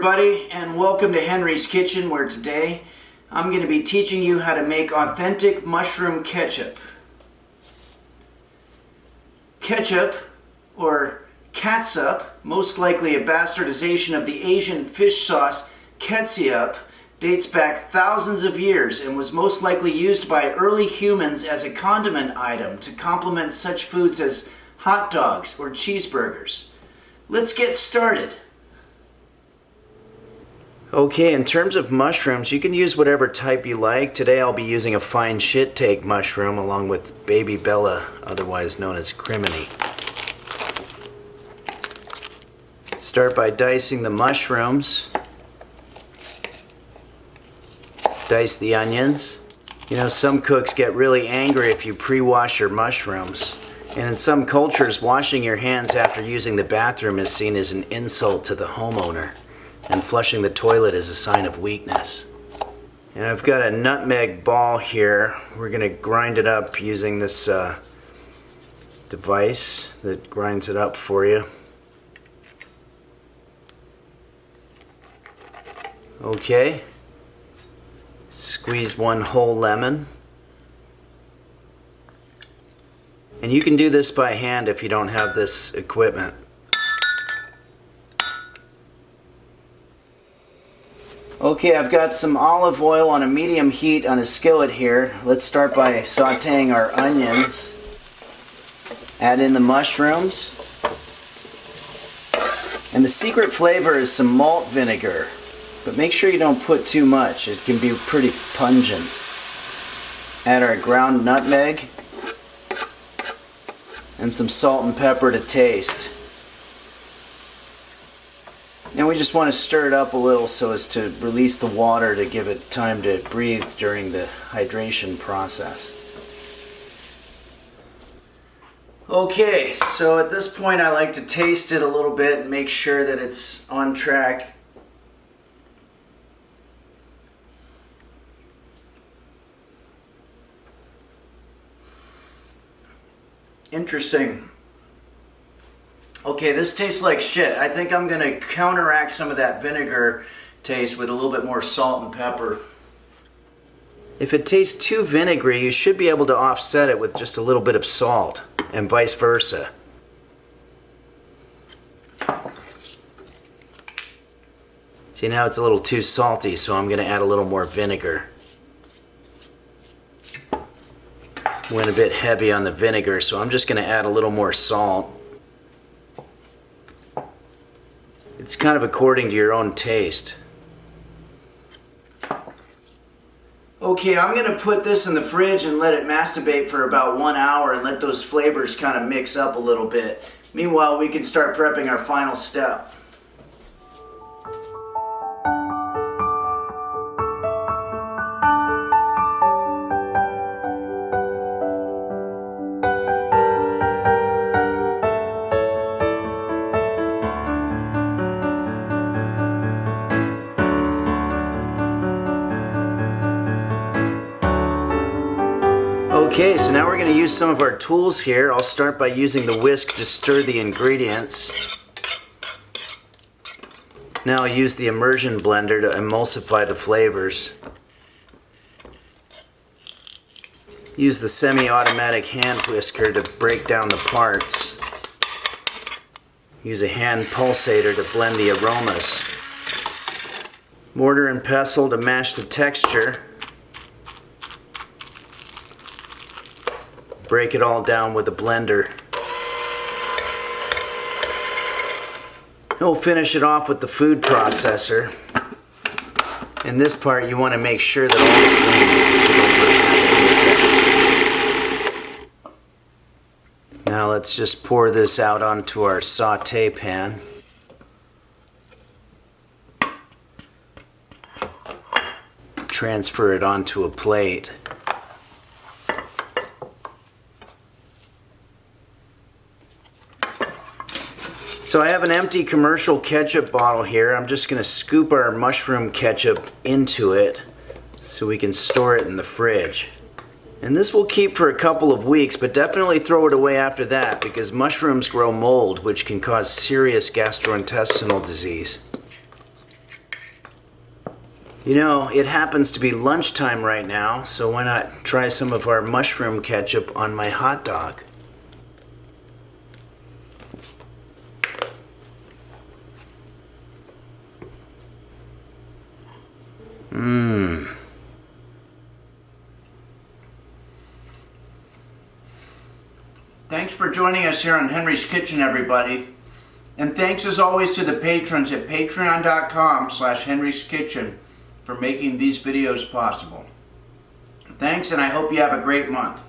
everybody, and welcome to Henry's Kitchen, where today I'm going to be teaching you how to make authentic mushroom ketchup. Ketchup, or catsup, most likely a bastardization of the Asian fish sauce ketchup, dates back thousands of years and was most likely used by early humans as a condiment item to complement such foods as hot dogs or cheeseburgers. Let's get started. Okay, in terms of mushrooms, you can use whatever type you like. Today I'll be using a fine shit-take mushroom along with baby bella, otherwise known as crimini. Start by dicing the mushrooms. Dice the onions. You know, some cooks get really angry if you pre-wash your mushrooms. And in some cultures, washing your hands after using the bathroom is seen as an insult to the homeowner. And flushing the toilet is a sign of weakness. And I've got a nutmeg ball here. We're going to grind it up using this device that grinds it up for you. Okay. Squeeze one whole lemon. And you can do this by hand if you don't have this equipment. Okay, I've got some olive oil on a medium heat on a skillet here. Let's start by sauteing our onions. Add in the mushrooms. And the secret flavor is some malt vinegar. But make sure you don't put too much. It can be pretty pungent. Add our ground nutmeg. And some salt and pepper to taste. And we just want to stir it up a little so as to release the water to give it time to breathe during the hydration process. Okay, so at this point I like to taste it a little bit and make sure that it's on track. Interesting. Okay, this tastes like shit. I think I'm going to counteract some of that vinegar taste with a little bit more salt and pepper. If it tastes too vinegary, you should be able to offset it with just a little bit of salt, and vice versa. See, now it's a little too salty, so I'm going to add a little more vinegar. Went a bit heavy on the vinegar, so I'm just going to add a little more salt. It's kind of according to your own taste. Okay, I'm going to put this in the fridge and let it masturbate for about 1 hour and let those flavors kind of mix up a little bit. Meanwhile, we can start prepping our final step. Okay, so now we're going to use some of our tools here. I'll start by using the whisk to stir the ingredients. Now I'll use the immersion blender to emulsify the flavors. Use the semi-automatic hand whisker to break down the parts. Use a hand pulsator to blend the aromas. Mortar and pestle to mash the texture. Break it all down with a blender. And we'll finish it off with the food processor. In this part, you want to make sure that all the Now let's just pour this out onto our saute pan. Transfer it onto a plate. So I have an empty commercial ketchup bottle here. I'm just going to scoop our mushroom ketchup into it so we can store it in the fridge. And this will keep for a couple of weeks, but definitely throw it away after that because mushrooms grow mold, which can cause serious gastrointestinal disease. You know, it happens to be lunchtime right now, so why not try some of our mushroom ketchup on my hot dog? Mmm. Thanks for joining us here on Henry's Kitchen, everybody. And thanks as always to the patrons at patreon.com/Henry's Kitchen for making these videos possible. Thanks, and I hope you have a great month.